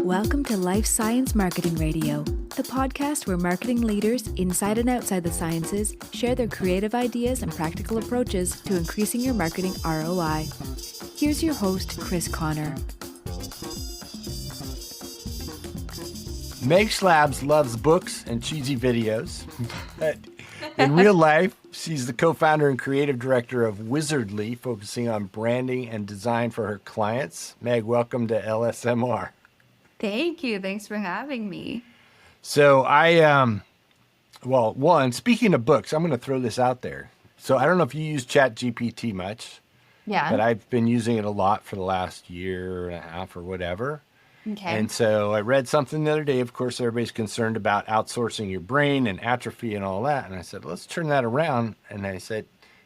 Welcome to Life Science Marketing Radio, the podcast where marketing leaders inside and outside the sciences share their creative ideas and practical approaches to increasing your marketing ROI. Here's your host, Chris Connor. Meg Schlabs loves books and cheesy videos. But in real life, she's the co-founder and creative director of Wizardly, focusing on branding and design for her clients. Meg, welcome to LSMR. Thank you. Thanks for having me. So speaking of books, I'm going to throw this out there. So I don't know if you use ChatGPT much, Yeah. but I've been using it a lot for the last year and a half or whatever. Okay. And so I read something the other day. Of course, everybody's concerned about outsourcing your brain and atrophy and all that. And I said, let's turn that around. And I said,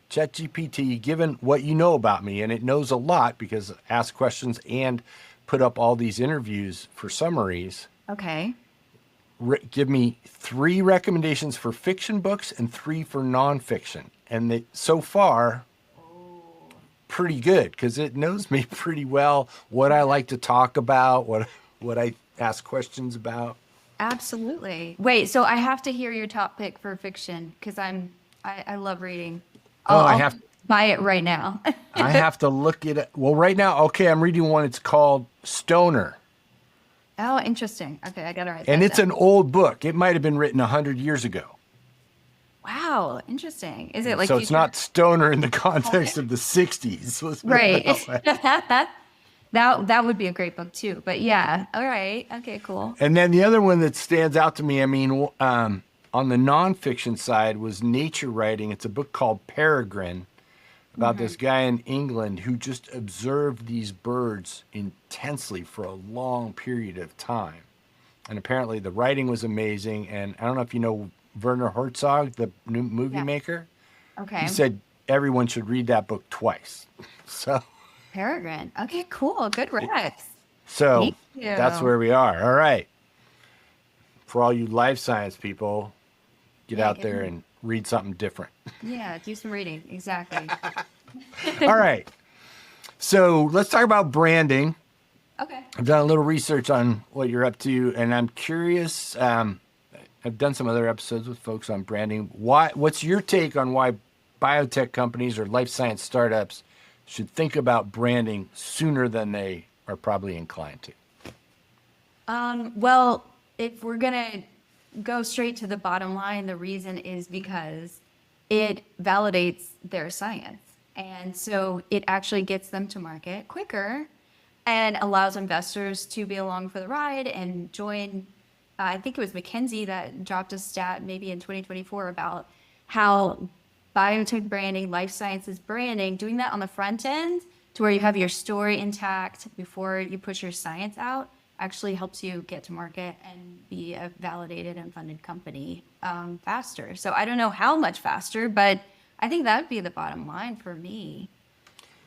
ChatGPT, given what you know about me, and it knows a lot because ask questions and put up all these interviews for summaries. Okay. Give me 3 recommendations for fiction books and 3 for nonfiction. And they, so far, pretty good because it knows me pretty well, what I like to talk about, what I ask questions about. Absolutely. Wait, so I have to hear your top pick for fiction because I love reading. I I'll have buy it right now. I have to look at it. Well, right now, okay, I'm reading one. It's called Stoner. Oh, interesting. Okay, I gotta write And that it's down. an old book. It might have been written 100 years ago. Wow, interesting. Is it like So it's future- not stoner in the context of the 60s. Let's put it right? that way. That would be a great book too. But yeah, all right. Okay, cool. And then the other one that stands out to me, on the nonfiction side was Nature Writing. It's a book called Peregrine about this guy in England who just observed these birds intensely for a long period of time. And apparently the writing was amazing. And I don't know if you know Werner Herzog, the new movie Yeah. maker. Okay. He said everyone should read that book twice. Peregrine. Okay, cool. Good Rex. So Thank you. that's where we are. All right. For all you life science people, get Yeah, out get there in. and read something different. Yeah, do some reading. Exactly. All right. So let's talk about branding. Okay. I've done a little research on what you're up to, and I'm curious. I've done some other episodes with folks on branding. What's your take on why biotech companies or life science startups should think about branding sooner than they are probably inclined to? Well, if we're going to go straight to the bottom line, the reason is because it validates their science. And so it actually gets them to market quicker and allows investors to be along for the ride and join. I think it was McKinsey that dropped a stat maybe in 2024 about how biotech branding, life sciences branding, doing that on the front end to where you have your story intact before you push your science out actually helps you get to market and be a validated and funded company faster. So I don't know how much faster, but I think that would be the bottom line for me.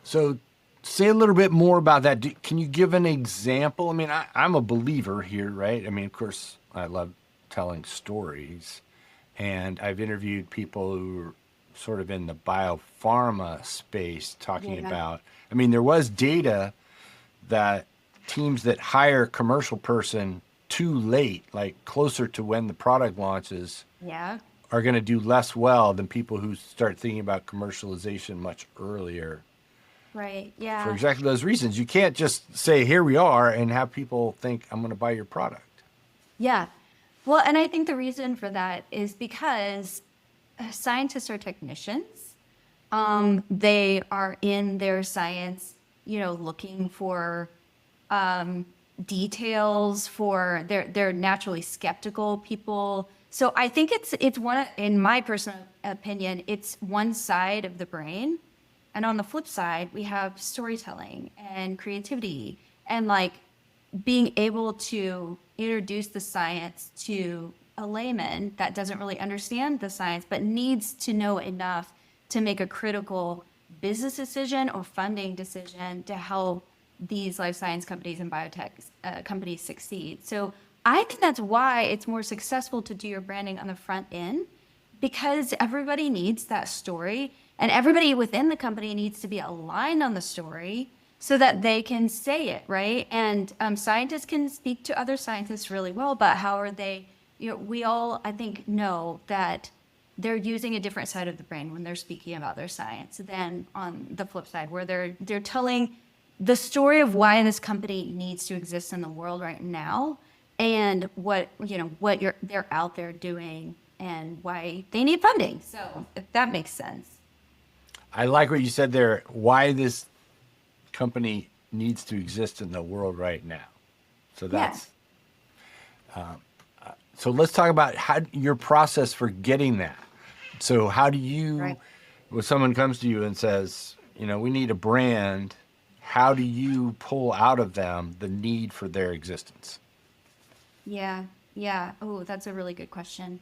So say a little bit more about that. Can you give an example? I mean, I'm a believer here, right? I mean, of course, I love telling stories. And I've interviewed people who are sort of in the biopharma space talking Yeah. about, I mean, there was data that teams that hire a commercial person too late, like closer to when the product launches, Yeah. are going to do less well than people who start thinking about commercialization much earlier. Right. Yeah. For exactly those reasons. You can't just say, here we are, and have people think, I'm going to buy your product. Yeah. Well, and I think the reason for that is because scientists are technicians. They are in their science, looking for details. They're naturally skeptical people. So I think it's one, in my personal opinion, it's one side of the brain. And on the flip side, we have storytelling and creativity and like being able to introduce the science to a layman that doesn't really understand the science, but needs to know enough to make a critical business decision or funding decision to help these life science companies and biotech companies succeed. So I think that's why it's more successful to do your branding on the front end, because everybody needs that story and everybody within the company needs to be aligned on the story so that they can say it, right? And scientists can speak to other scientists really well, but how are they, we all, I think, know that they're using a different side of the brain when they're speaking about their science than on the flip side, where they're telling the story of why this company needs to exist in the world right now, and what they're out there doing and why they need funding. So if that makes sense. I like what you said there, why this company needs to exist in the world right now. So that's, so let's talk about your process for getting that. So how do you, when someone comes to you and says, we need a brand, how do you pull out of them the need for their existence? Yeah. Oh, that's a really good question.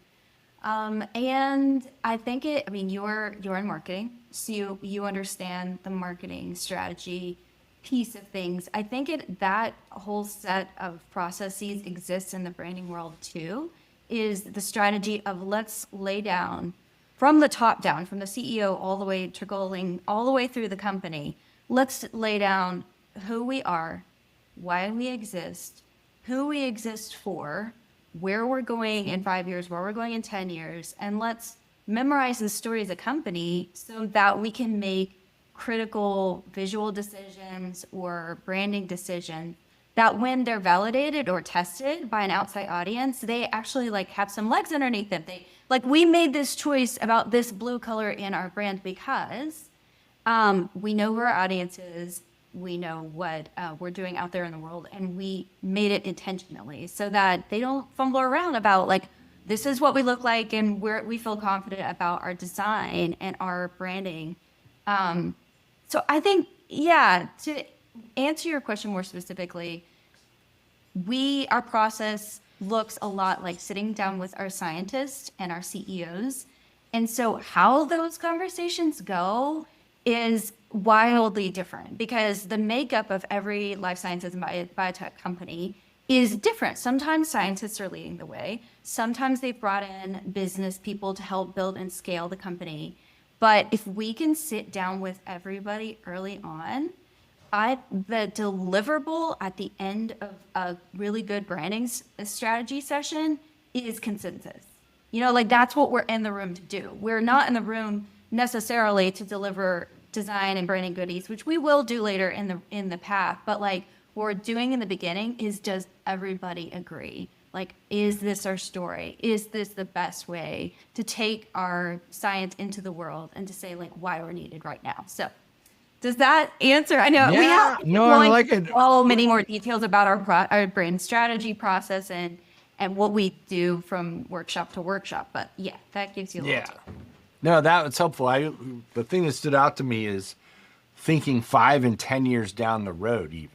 And I think you're in marketing, so you understand the marketing strategy piece of things. I think that whole set of processes exists in the branding world too, is the strategy of let's lay down from the top down, from the CEO all the way trickling all the way through the company. Let's lay down who we are, why we exist, who we exist for, where we're going in 5 years, where we're going in 10 years, and let's memorize the story as a company so that we can make critical visual decisions or branding decisions that when they're validated or tested by an outside audience, they actually have some legs underneath them. We made this choice about this blue color in our brand because we know who our audience is, we know what we're doing out there in the world, and we made it intentionally so that they don't fumble around about this is what we look like, and we feel confident about our design and our branding. So I think, to answer your question more specifically, our process looks a lot like sitting down with our scientists and our CEOs. And so how those conversations go is wildly different because the makeup of every life sciences and biotech company is different. Sometimes scientists are leading the way. Sometimes they've brought in business people to help build and scale the company. But if we can sit down with everybody early on, the deliverable at the end of a really good branding strategy session is consensus. That's what we're in the room to do. We're not in the room necessarily to deliver design and branding goodies, which we will do later in the path. But what we're doing in the beginning is, does everybody agree? Is this our story? Is this the best way to take our science into the world and to say why we're needed right now? So does that answer? I know we have I like it. Many more details about our brand strategy process and what we do from workshop to workshop. But that gives you a little. No, that's helpful. The thing that stood out to me is thinking 5 and 10 years down the road, even.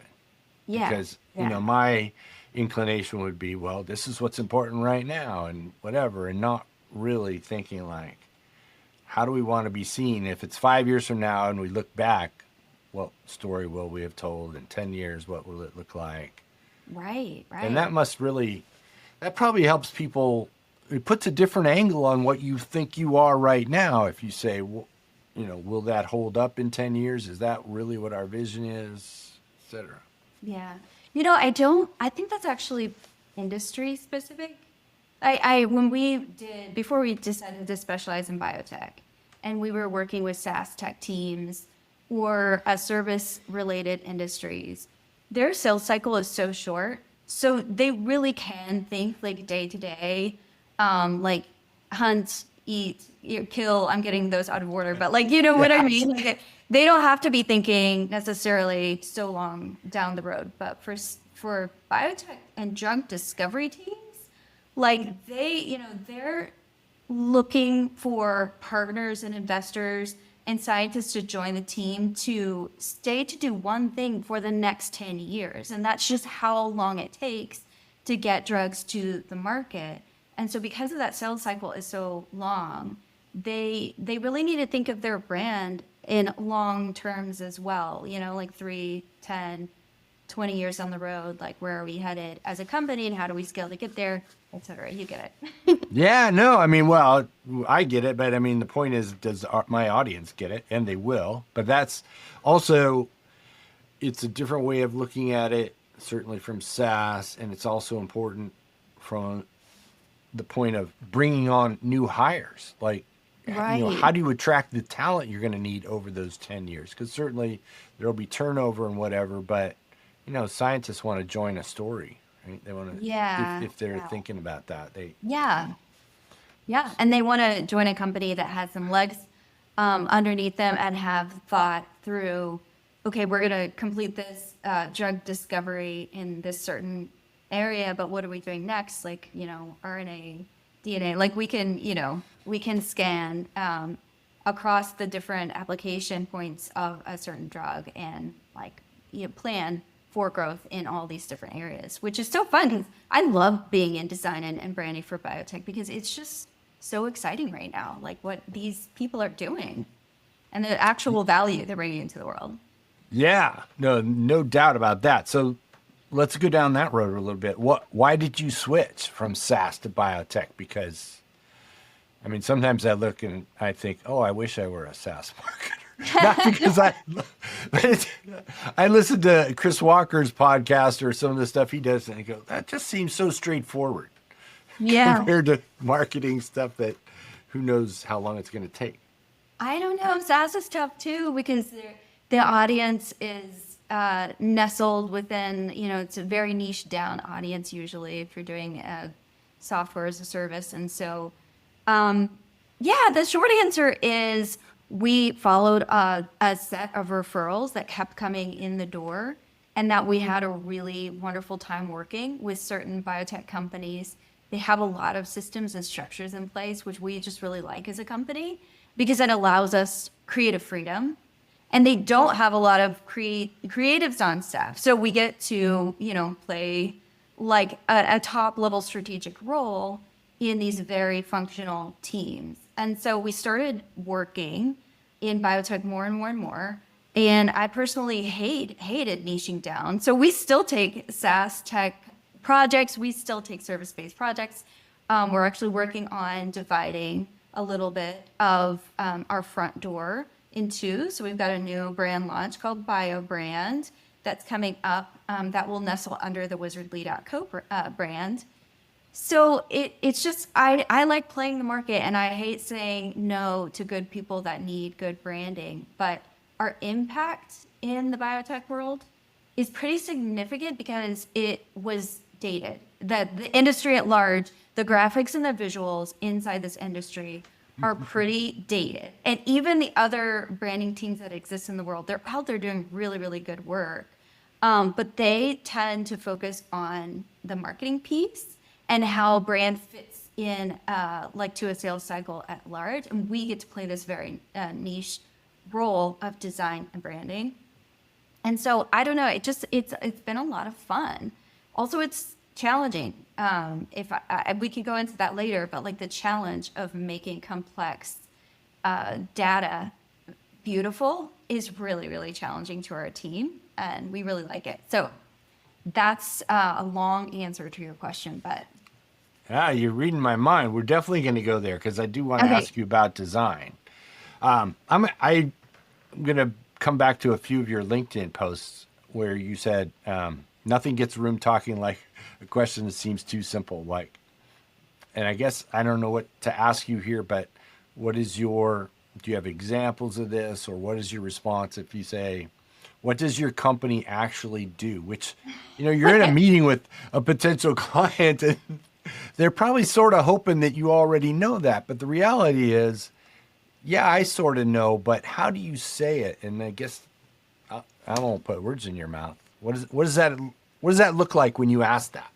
Yeah. Because my inclination would be, well, this is what's important right now, and whatever, and not really thinking how do we want to be seen? If it's 5 years from now and we look back, what story will we have told? In 10 years, what will it look like? Right. And that probably helps people. It puts a different angle on what you think you are right now. If you say, well, will that hold up in 10 years? Is that really what our vision is, et cetera? Yeah. I think that's actually industry specific. Before we decided to specialize in biotech and we were working with SaaS tech teams or service related industries, their sales cycle is so short. So they really can think day to day, hunt, eat, kill. I'm getting those out of order, but what I mean? They don't have to be thinking necessarily so long down the road. But for biotech and drug discovery teams, they're looking for partners and investors and scientists to join the team to stay to do one thing for the next 10 years. And that's just how long it takes to get drugs to the market. And so because of that sales cycle is so long, they really need to think of their brand in long terms as well, 3, 10, 20 years down the road, where are we headed as a company and how do we scale to get there, et cetera. You get it. Yeah, no, well, I get it, but the point is, does my audience get it? And they will. But that's also, it's a different way of looking at it, certainly from SaaS, and it's also important from the point of bringing on new hires. Like, Right. how do you attract the talent you're going to need over those 10 years? Because certainly there'll be turnover and whatever, but, scientists want to join a story, right? They want to, Yeah. if they're thinking about that, Yeah. Yeah. And they want to join a company that has some legs underneath them and have thought through, okay, we're going to complete this drug discovery in this certain area, but what are we doing next? Like, RNA, DNA, like we can scan across the different application points of a certain drug and like plan for growth in all these different areas, which is so fun because I love being in design and branding for biotech because it's just so exciting right now, like what these people are doing and the actual value they're bringing into the world. Yeah, no doubt about that. So let's go down that road a little bit. Why did you switch from SaaS to biotech? Because, I mean, sometimes I look and I think, oh, I wish I were a SaaS marketer. Not because I listen to Chris Walker's podcast or some of the stuff he does, and I go, that just seems so straightforward Yeah. compared to marketing stuff that who knows how long it's going to take. I don't know. SaaS is tough too because the audience is nestled within, it's a very niche down audience usually if you're doing software as a service. And so, the short answer is we followed a set of referrals that kept coming in the door and that we had a really wonderful time working with certain biotech companies. They have a lot of systems and structures in place, which we just really like as a company because it allows us creative freedom. And they don't have a lot of creatives on staff. So we get to, play like a top level strategic role in these very functional teams. And so we started working in biotech more and more and more. And I personally hated niching down. So we still take SaaS tech projects. We still take service-based projects. We're actually working on dividing a little bit of our front door in two. So we've got a new brand launch called BioBrand that's coming up that will nestle under the Wizardly.co brand. So it's just, I like playing the market and I hate saying no to good people that need good branding, but our impact in the biotech world is pretty significant because it was dated. That the industry at large, the graphics and the visuals inside this industry are pretty dated. And even the other branding teams that exist in the world, they're out there doing really, really good work. But they tend to focus on the marketing piece and how brand fits in like to a sales cycle at large. And we get to play this very niche role of design and branding. And so I don't know, it's been a lot of fun. Also, it's challenging. If we can go into that later, but like the challenge of making complex data beautiful is really, really challenging to our team, and we really like it. So that's a long answer to your question, but You're reading my mind. We're definitely going to go there because I do want to Okay. ask you about design. I'm going to come back to a few of your LinkedIn posts where you said nothing gets room talking like a question that seems too simple. Like, and I guess I don't know what to ask you here, but do you have examples of this, or what is your response if you say, what does your company actually do? Which, you're in a meeting with a potential client and they're probably sort of hoping that you already know that. But the reality is, yeah, I sort of know, but how do you say it? And I guess I won't put words in your mouth. What does that look like when you ask that?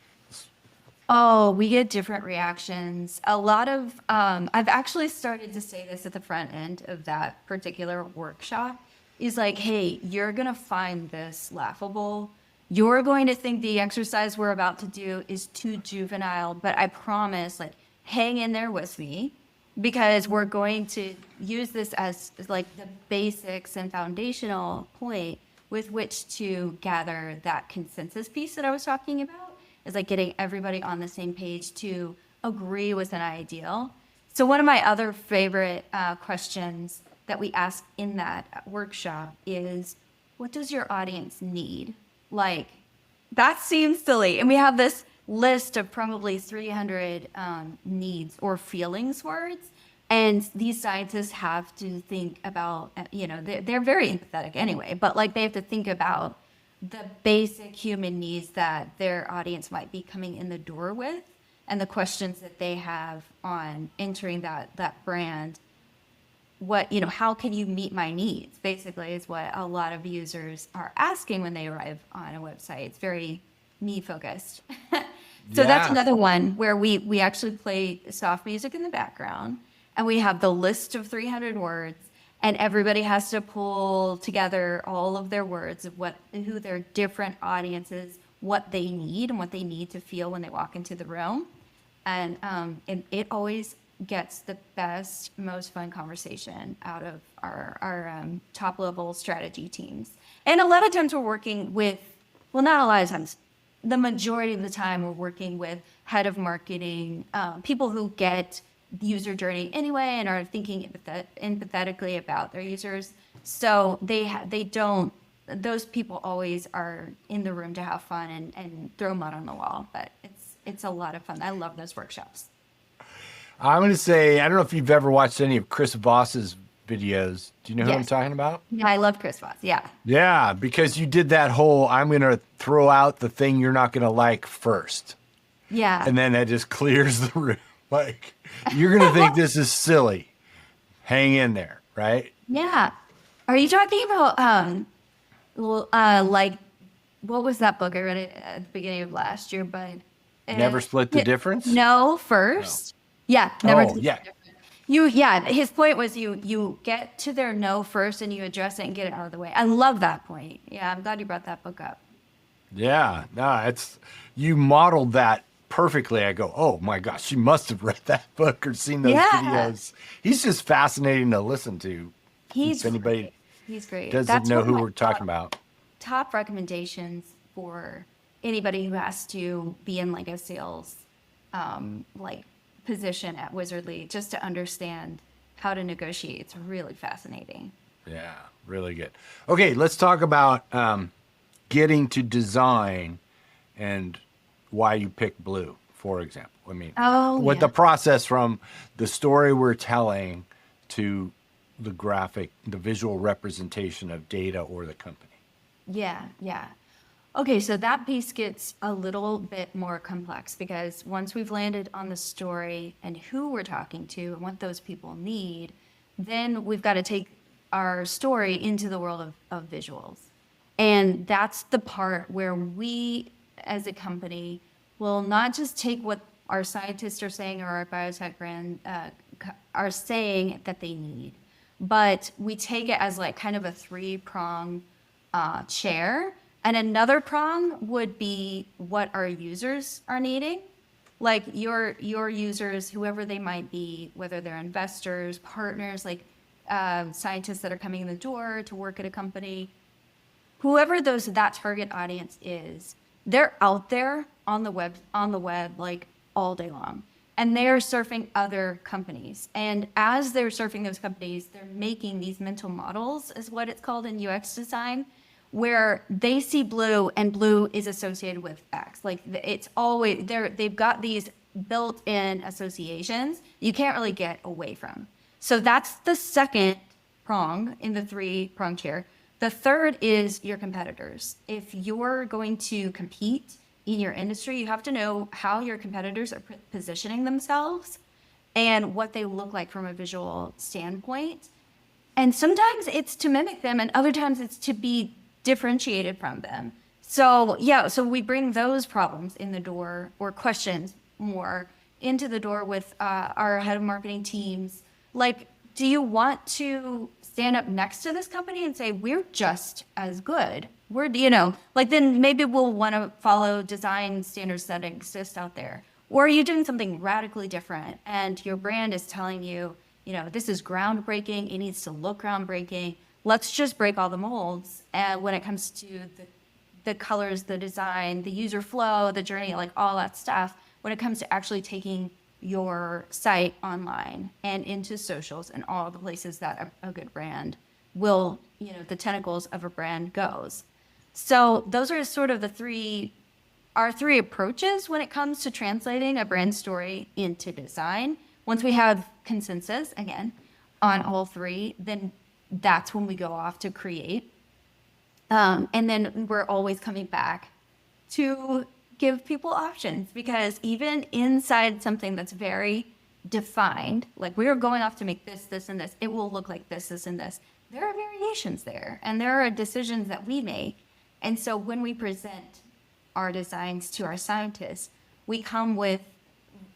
oh, we get different reactions. A lot of, I've actually started to say this at the front end of that particular workshop is like, hey, you're going to find this laughable. You're going to think the exercise we're about to do is too juvenile, but I promise, like, hang in there with me because we're going to use this as like the basics and foundational point with which to gather that consensus piece that I was talking about. Is like getting everybody on the same page to agree with an ideal. So one of my other favorite questions that we ask in that workshop is, what does your audience need? Like, that seems silly. And we have this list of probably 300 needs or feelings words. And these scientists have to think about, they're very empathetic anyway, but like they have to think about the basic human needs that their audience might be coming in the door with, and the questions that they have on entering that brand. How can you meet my needs? Basically is what a lot of users are asking when they arrive on a website. It's very me focused. So that's another one where we actually play soft music in the background, and we have the list of 300 words, and everybody has to pull together all of their words of who their different audiences, what they need and what they need to feel when they walk into the room. And it always gets the best, most fun conversation out of our top level strategy teams. And a lot of times we're working with, well, not a lot of times, the majority of the time we're working with head of marketing, people who get user journey anyway and are thinking empathetically about their users. So those people always are in the room to have fun and throw mud on the wall, but it's a lot of fun. I love those workshops. I'm going to say, I don't know if you've ever watched any of Chris Voss's videos. Do you know who I'm talking about? Yeah, I love Chris Voss. Yeah. Yeah, because you did that whole, I'm going to throw out the thing you're not going to like first. Yeah. And then that just clears the room. Like, you're going to think this is silly. Hang in there, right? Yeah. Are you talking about, like, what was that book? I read it at the beginning of last year, but... Never Split the Difference? No, First. No. Yeah. Never Split the Difference. His point was you get to their no first and you address it and get it out of the way. I love that point. Yeah, I'm glad you brought that book up. Yeah. No, you modeled that perfectly. I go, oh my gosh, she must have read that book or seen those videos. He's just fascinating to listen to. He's anybody great. Doesn't know who we're talking about. Top recommendations for anybody who has to be in like a sales position at Wizardly, just to understand how to negotiate. It's really fascinating. Yeah, really good. Okay, let's talk about getting to design and why you picked blue, for example. I mean, the process from the story we're telling to the visual representation of data or the company. Yeah. Okay, so that piece gets a little bit more complex because once we've landed on the story and who we're talking to and what those people need, then we've got to take our story into the world of visuals. And that's the part where we, as a company, will not just take what our scientists are saying or our biotech brand are saying that they need, but we take it as like kind of a 3-prong chair. And another prong would be what our users are needing. Like your users, whoever they might be, whether they're investors, partners, like scientists that are coming in the door to work at a company, whoever that target audience is, they're out there on the web like all day long. And they're surfing other companies. And as they're surfing those companies, they're making these mental models, is what it's called in UX design, where they see blue and blue is associated with X. Like it's always they've got these built-in associations you can't really get away from. So that's the second prong in the 3-prong chair. The third is your competitors. If you're going to compete in your industry, you have to know how your competitors are positioning themselves and what they look like from a visual standpoint. And sometimes it's to mimic them, and other times it's to be differentiated from them. So we bring those problems in the door, or questions more, into the door with our head of marketing teams. Like, do you want to stand up next to this company and say, we're just as good? Then maybe we'll want to follow design standards that exist out there. Or are you doing something radically different and your brand is telling you, this is groundbreaking, it needs to look groundbreaking. Let's just break all the molds. And when it comes to the colors, the design, the user flow, the journey, like all that stuff, when it comes to actually taking your site online and into socials and all the places that a good brand will, the tentacles of a brand goes. So those are sort of our three approaches when it comes to translating a brand story into design. Once we have consensus, again, on all three, then that's when we go off to create. And then we're always coming back to give people options, because even inside something that's very defined, like we are going off to make this, this, and this, it will look like this, and this. There are variations there, and there are decisions that we make. And so when we present our designs to our scientists, we come with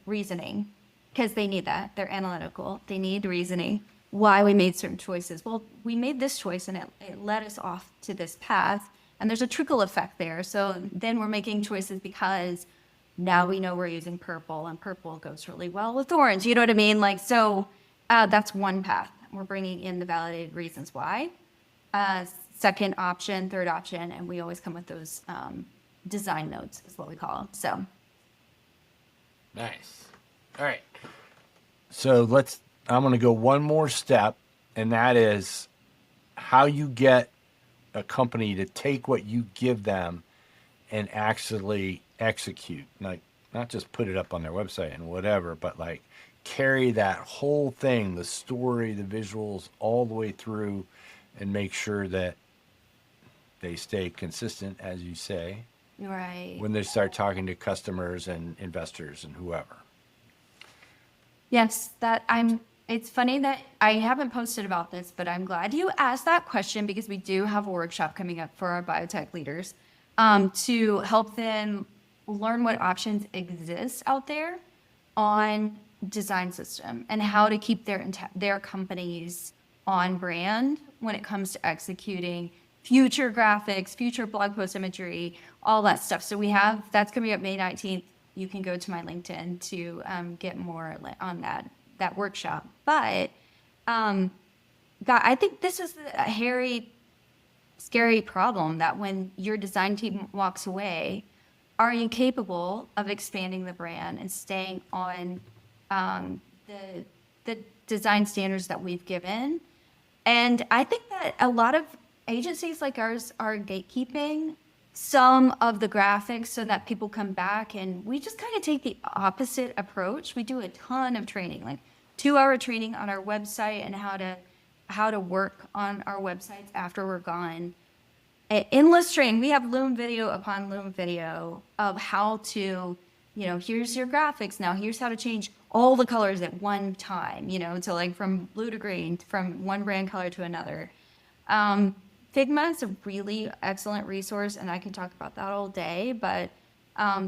reasoning, because they need that. They're analytical. They need reasoning why we made certain choices. Well, we made this choice and it led us off to this path, and there's a trickle effect there. So then we're making choices because now we know we're using purple, and purple goes really well with orange. You know what I mean? Like, so that's one path. We're bringing in the validated reasons why. Second option, third option, and we always come with those design notes is what we call them. So. Nice. All right. So I'm going to go one more step, and that is how you get a company to take what you give them and actually execute. Like, not just put it up on their website and whatever, but like carry that whole thing, the story, the visuals, all the way through, and make sure that they stay consistent, as you say, right, when they start talking to customers and investors and whoever. Yes, it's funny that I haven't posted about this, but I'm glad you asked that question, because we do have a workshop coming up for our biotech leaders to help them learn what options exist out there on design system and how to keep their companies on brand when it comes to executing future graphics, future blog post imagery, all that stuff. So that's coming up May 19th. You can go to my LinkedIn to get more on that workshop. But God, I think this is a hairy, scary problem, that when your design team walks away, are you capable of expanding the brand and staying on the design standards that we've given? And I think that a lot of agencies like ours are gatekeeping some of the graphics so that people come back, and we just kind of take the opposite approach. We do a ton of training, like 2-hour training on our website and how to work on our websites after we're gone. Endless training. We have Loom video upon Loom video of how to, here's your graphics now. Here's how to change all the colors at one time, to like from blue to green, from one brand color to another. Figma is a really excellent resource, and I can talk about that all day, but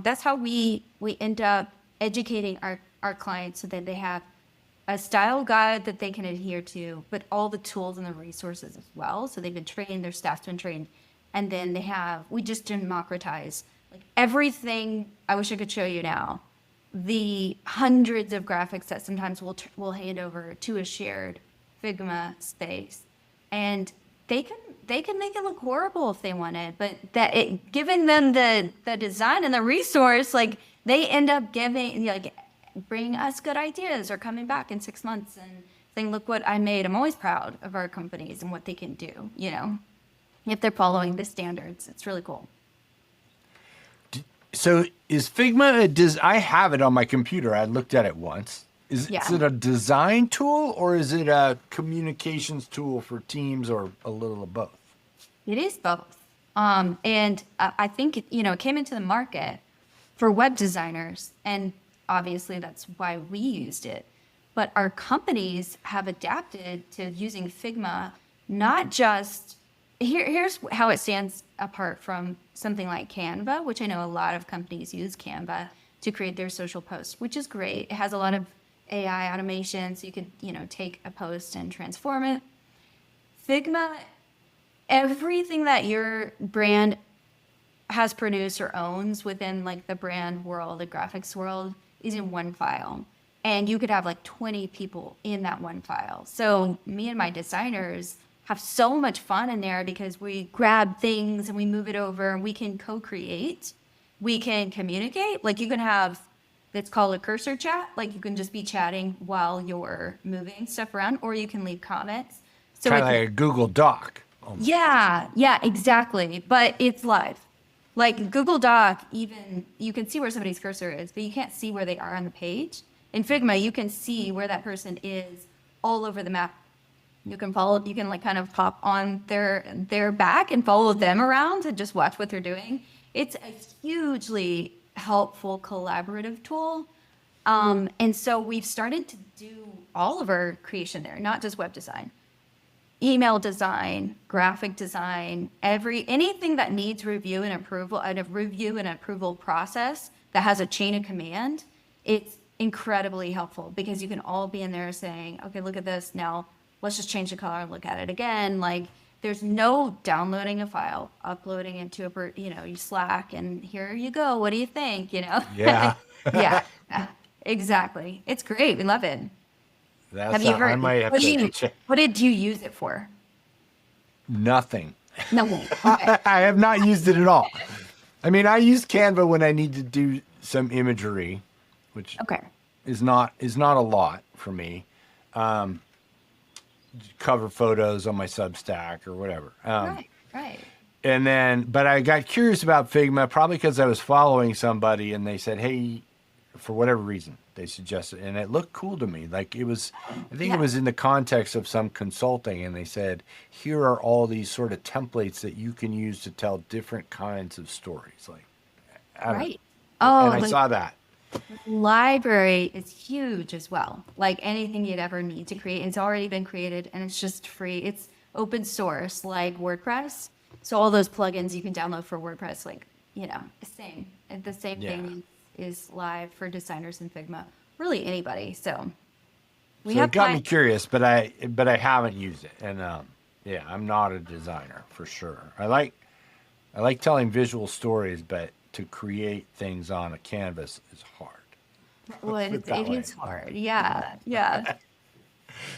that's how we end up educating our clients so that they have a style guide that they can adhere to, but all the tools and the resources as well. So they've been trained, their staff's been trained, and then we just democratize like everything. I wish I could show you now the hundreds of graphics that sometimes we'll hand over to a shared Figma space, and they can make it look horrible if they wanted, but giving them the design and the resource, like they end up bringing us good ideas, or coming back in 6 months and saying, look what I made. I'm always proud of our companies and what they can do, if they're following the standards. It's really cool. So is Figma I have it on my computer. I looked at it once. Is it a design tool, or is it a communications tool for teams, or a little of both? It is both. And I think, it came into the market for web designers, and obviously that's why we used it. But our companies have adapted to using Figma, not just, here's how it stands apart from something like Canva, which I know a lot of companies use Canva to create their social posts, which is great. It has a lot of AI automation, so you could, take a post and transform it. Figma, everything that your brand has produced or owns within like the brand world, the graphics world, is in one file. And you could have like 20 people in that one file. So me and my designers have so much fun in there, because we grab things and we move it over, and we can co-create. We can communicate. Like you can have, it's called a cursor chat. Like you can just be chatting while you're moving stuff around, or you can leave comments. So Kind of it's like a Google Doc. yeah, exactly. But it's live. Like Google Doc, even you can see where somebody's cursor is, but you can't see where they are on the page. In Figma, you can see where that person is all over the map. You can follow, you can like kind of pop on their back and follow them around and just watch what they're doing. It's a hugely helpful collaborative tool. And so we've started to do all of our creation there, not just web design. Email design, graphic design, anything that needs review and approval process that has a chain of command, it's incredibly helpful because you can all be in there saying, okay, look at this now. Let's just change the color and look at it again. Like there's no downloading a file, uploading into Slack, and here you go. What do you think? Yeah. Yeah, exactly. It's great. We love it. Have you heard? I might have to check. What did you use it for? Nothing. No. Okay. I have not used it at all. I mean, I use Canva when I need to do some imagery, which is not a lot for me. Cover photos on my Substack or whatever. Right. And then, but I got curious about Figma probably because I was following somebody and they said, hey, for whatever reason, they suggested, and it looked cool to me. Like it was, I think it was in the context of some consulting, and they said, here are all these sort of templates that you can use to tell different kinds of stories. Like, I don't know. Oh, and I saw that. Library is huge as well. Like anything you'd ever need to create, it's already been created and it's just free. It's open source like WordPress. So all those plugins you can download for WordPress, like, the same thing is live for designers in Figma, really anybody. So it got me curious, but I haven't used it. And I'm not a designer for sure. I like telling visual stories, but to create things on a canvas is hard. Well, it is hard. Yeah.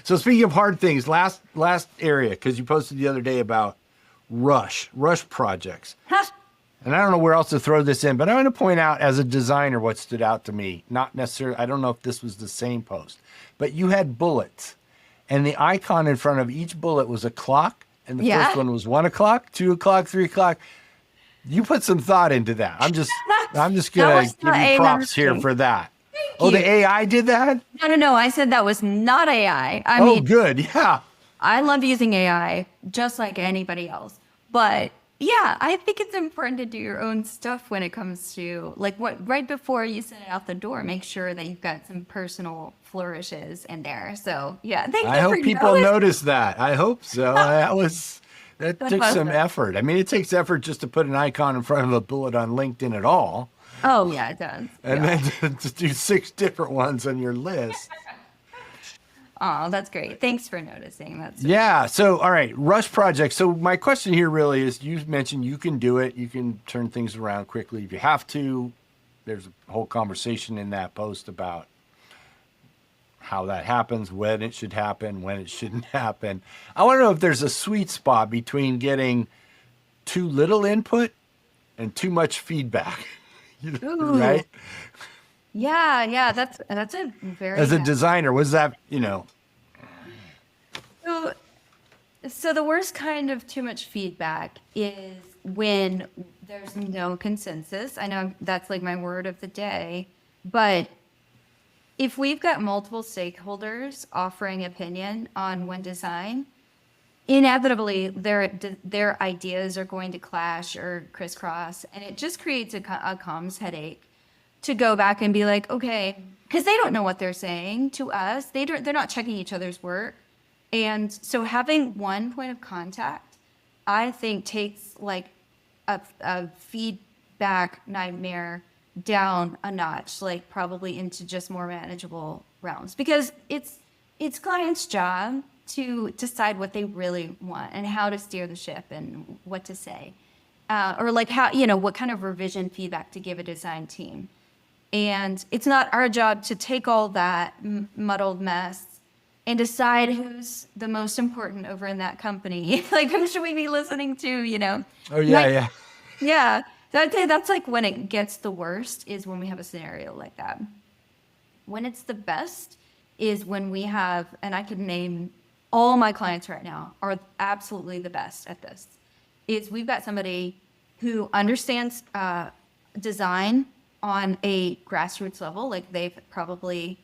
So speaking of hard things, last area, because you posted the other day about Rush projects. And I don't know where else to throw this in, but I want to point out as a designer what stood out to me. Not necessarily, I don't know if this was the same post, but you had bullets, and the icon in front of each bullet was a clock, and the first one was 1 o'clock, 2 o'clock, 3 o'clock. You put some thought into that. I'm just gonna give you props here for that. Oh, the AI did that? No. I said that was not AI. I mean, good. Yeah. I love using AI just like anybody else, but yeah, I think it's important to do your own stuff when it comes to right before you send it out the door, make sure that you've got some personal flourishes in there. So yeah, I hope people notice that. I hope so. That took some effort. I mean, it takes effort just to put an icon in front of a bullet on LinkedIn at all. Oh yeah, it does. And then to do 6 different ones on your list. Oh, that's great. Thanks for noticing. So, all right, Rush project. So my question here really is, you mentioned you can do it. You can turn things around quickly if you have to. There's a whole conversation in that post about how that happens, when it should happen, when it shouldn't happen. I want to know if there's a sweet spot between getting too little input and too much feedback. Right? Yeah, that's a very as a designer, was that, So the worst kind of too much feedback is when there's no consensus. I know that's like my word of the day, but if we've got multiple stakeholders offering opinion on one design, inevitably their ideas are going to clash or crisscross, and it just creates a comms headache to go back and be like, okay, because they don't know what they're saying to us. They're not checking each other's work. And so having one point of contact, I think takes like a feedback nightmare down a notch, like probably into just more manageable realms, because it's clients' job to decide what they really want and how to steer the ship and what to say, or like how, what kind of revision feedback to give a design team. And it's not our job to take all that muddled mess and decide who's the most important over in that company. Like, who should we be listening to, Oh, yeah. Yeah. So I'd say that's like when it gets the worst is when we have a scenario like that. When it's the best is when we have, and I could name all my clients right now are absolutely the best at this, is we've got somebody who understands design on a grassroots level. Like they've probably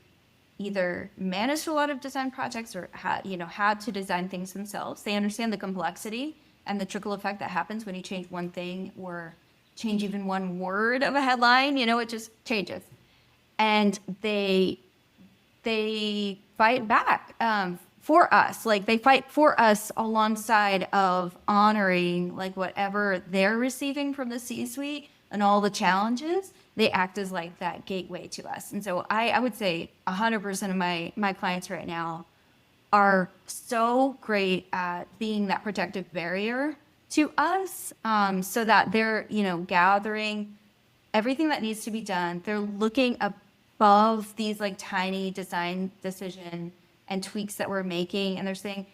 either managed a lot of design projects or had to design things themselves. They understand the complexity and the trickle effect that happens when you change one thing or change even one word of a headline. It just changes. And they fight back for us. Like they fight for us alongside of honoring like whatever they're receiving from the C-suite and all the challenges. They act as like that gateway to us. And so I would say 100% of my clients right now are so great at being that protective barrier to us, so that they're, gathering everything that needs to be done. They're looking above these like tiny design decision and tweaks that we're making. And they're saying,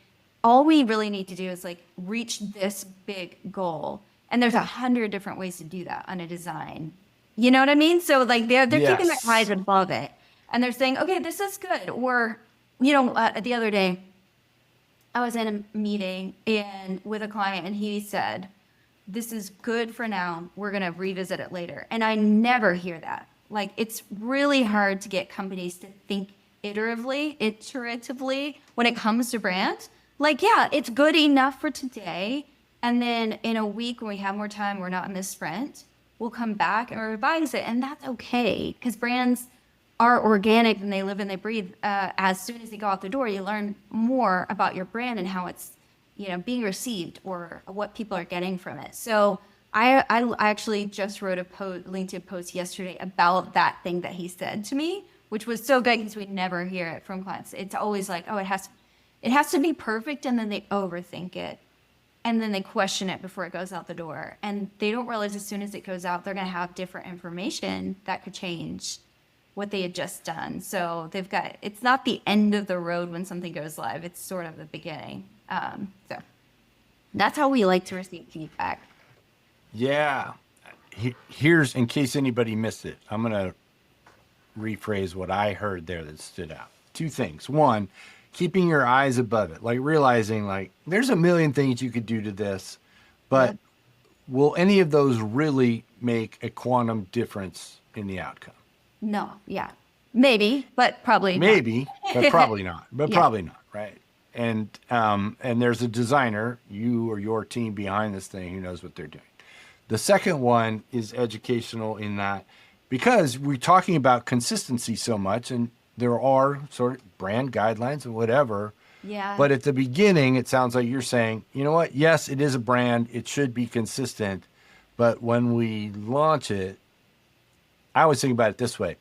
all we really need to do is like reach this big goal. And there's 100 different ways to do that on a design. You know what I mean? So like they're keeping their eyes above it, and they're saying, okay, this is good. Or, the other day I was in a meeting and with a client, and he said, this is good for now. We're going to revisit it later. And I never hear that. Like, it's really hard to get companies to think iteratively when it comes to brand. Like, yeah, it's good enough for today. And then in a week when we have more time, we're not in this sprint, we'll come back and revise it. And that's okay, because brands are organic and they live and they breathe. As soon as they go out the door, you learn more about your brand and how it's, being received or what people are getting from it. So I actually just wrote a LinkedIn post yesterday about that thing that he said to me, which was so good because we never hear it from clients. It's always like, oh, it has to be perfect, and then they overthink it. And then they question it before it goes out the door. And they don't realize as soon as it goes out, they're going to have different information that could change what they had just done. So it's not the end of the road when something goes live. It's sort of the beginning. So that's how we like to receive feedback. Yeah. Here's, in case anybody missed it, I'm going to rephrase what I heard there that stood out. Two things. One, keeping your eyes above it, like realizing like there's a million things you could do to this, but will any of those really make a quantum difference in the outcome? No. Yeah. Maybe, but probably maybe, not. but probably not. But Yeah. probably not, right? And there's a designer, you or your team behind this thing who knows what they're doing. The second one is educational in that, because we're talking about consistency so much, and there are sort of brand guidelines and whatever. Yeah. But at the beginning, it sounds like you're saying, you know what? Yes, it is a brand. It should be consistent. But when we launch it, I always think about it this way.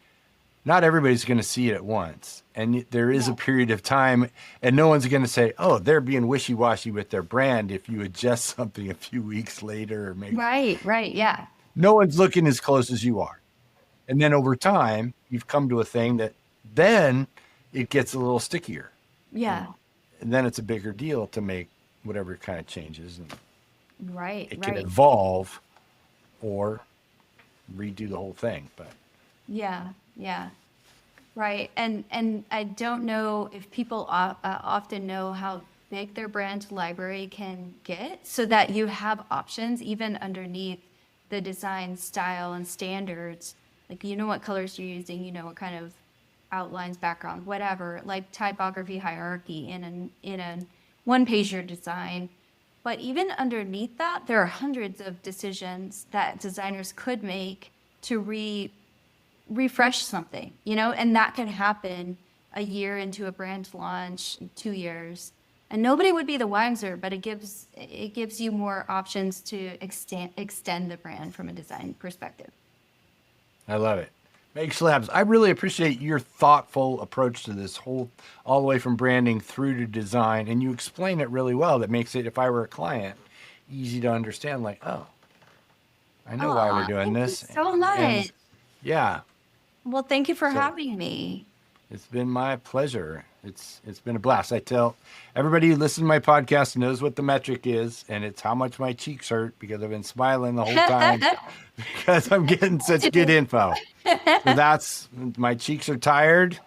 Not everybody's going to see it at once. And there is a period of time, and no one's going to say, oh, they're being wishy-washy with their brand if you adjust something a few weeks later. Or maybe. Right. Yeah. No one's looking as close as you are. And then over time, you've come to a thing that then it gets a little stickier. Yeah. And then it's a bigger deal to make whatever kind of changes. And Right. it can Right. evolve or redo the whole thing. But Yeah. Right. And I don't know if people often know how big their brand library can get, so that you have options even underneath the design style and standards. Like, what colors you're using, what kind of outlines, background, whatever, like typography hierarchy in a one-pager design. But even underneath that, there are hundreds of decisions that designers could make to refresh something, and that can happen a year into a brand launch, 2 years, and nobody would be the wiser, but it gives you more options to extend the brand from a design perspective. I love it. Make Labs, I really appreciate your thoughtful approach to this all the way from branding through to design. And you explain it really well. That makes it, if I were a client, easy to understand, like, oh, I know why we're doing Thank this. you so much. And yeah, Well, thank you for So- having me. it's been my pleasure. It's been a blast. I tell everybody who listens to my podcast knows what the metric is, and it's how much my cheeks hurt because I've been smiling the whole time because I'm getting such good info. So that's, my cheeks are tired.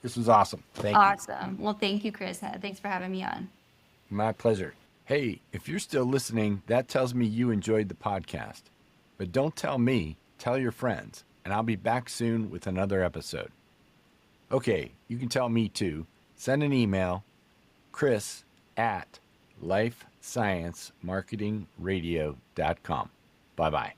This was awesome. Thank you. Awesome. Well, thank you, Chris. Thanks for having me on. My pleasure. Hey, if you're still listening, that tells me you enjoyed the podcast. But don't tell me, tell your friends, and I'll be back soon with another episode. Okay, you can tell me too. Send an email, chris@lifesciencemarketingradio.com. Bye-bye.